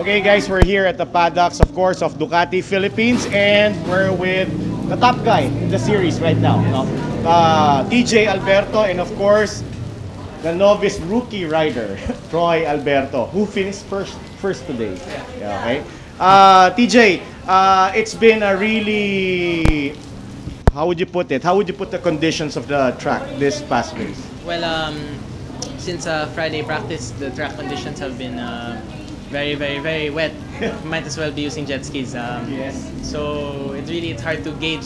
Okay guys, we're here at the paddocks, of course, of Ducati Philippines, and we're with the top guy in the series right now, no? TJ Alberto, and of course, the novice rookie rider, Troy Alberto, who finished first today. Yeah, okay. TJ, it's been a really, how would you put it? How would you put the conditions of the track this past race? Well, since Friday practice, the track conditions have been very wet. Might as well be using jet skis. Yes. So it's hard to gauge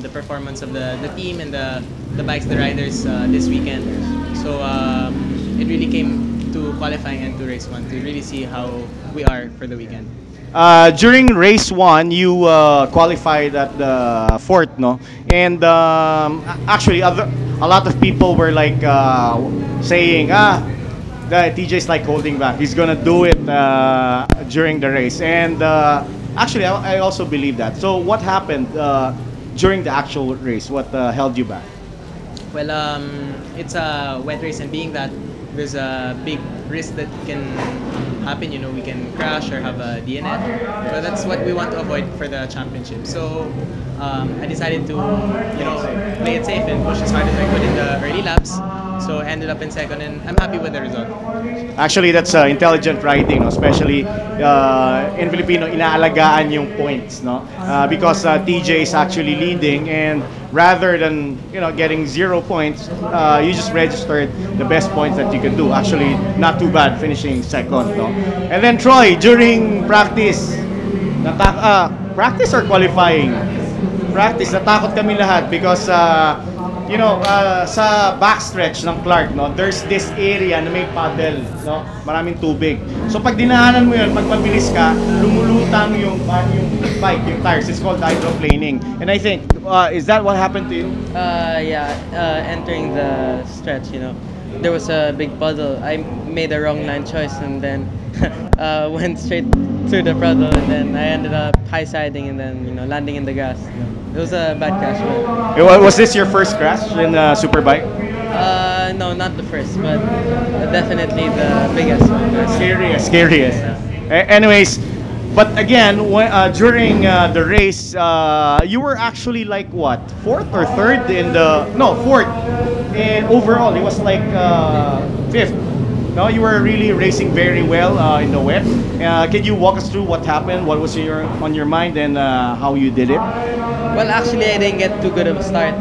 the performance of the team and the bikes, the riders this weekend. So it really came to qualifying and to race one to really see how we are for the weekend. During race one, you qualified at the fourth, no? And actually, a lot of people were like saying, the TJ is like holding back. He's gonna do it during the race. And actually, I also believe that. So, what happened during the actual race? What held you back? Well, it's a wet race, and being that there's a big risk that can happen, you know, we can crash or have a DNF. So that's what we want to avoid for the championship. So I decided to, you know, play it safe and push as hard as I could in the early laps. So I ended up in second, and I'm happy with the result. Actually, that's intelligent riding, no? Especially in Filipino, inaalagaan yung points, no? Because TJ is actually leading, and rather than getting 0 points, you just registered the best points that you can do. Actually, not too bad finishing second, no? And then Troy, during practice, practice or qualifying? Practice, natakot kami lahat because sa backstretch ng Clark, no, there's this area na may paddle, no, maraming tubig. So pag dinaanan mo yun, pag mabilis ka, lumulutang yung bike, yung tires. It's called hydroplaning. And I think, is that what happened to you? Yeah, entering the stretch, there was a big puddle. I made a wrong line choice and then went straight through the puddle, and then I ended up high siding and then landing in the grass. It was a bad crash. Was this your first crash in a superbike? No, not the first, but definitely the biggest one. Scariest. Anyways, but again, during the race, you were actually like what, fourth or third in the fourth, and overall it was like fifth. No, you were really racing very well in the wet. Can you walk us through what happened? What was on your mind, and how you did it? Well, actually, I didn't get too good of a start.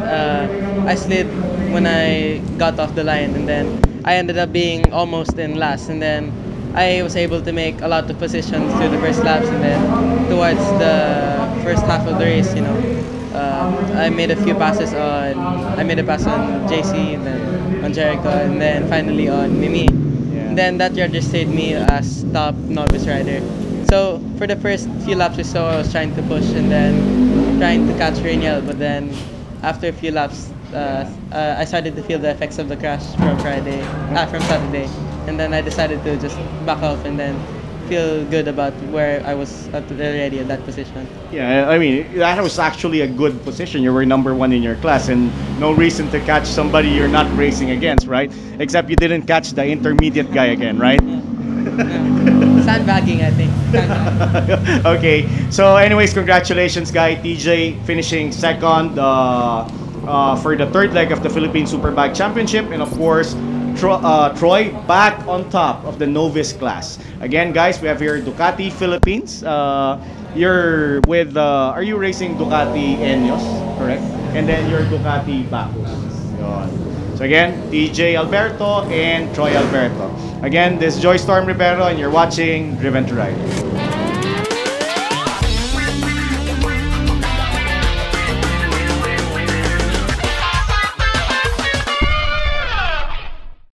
I slid when I got off the line, and then I ended up being almost in last. And then I was able to make a lot of positions through the first laps, and then towards the first half of the race, I made a few passes on. I made a pass on JC, and then on Jericho, and then finally on Mimi. And then that registered me as top novice rider. So for the first few laps or so, I was trying to push and then trying to catch Rainiel. But then after a few laps, I started to feel the effects of the crash from Saturday. And then I decided to just back off and then feel good about where I was already at that position. Yeah, I mean, that was actually a good position. You were number one in your class, and no reason to catch somebody you're not racing against, right? Except you didn't catch the intermediate guy again, right? Yeah. Sandbagging, I think. Okay, so anyways, congratulations, guy. TJ finishing second for the third leg of the Philippine Superbike Championship, and of course, Troy back on top of the novice class. Again, guys, we have here Ducati Philippines. You're with, are you racing Ducati Enyos, correct? And then you're Ducati Bacus. So again, TJ Alberto and Troy Alberto. Again, this is Joy Storm Rivero, and you're watching Driven to Ride.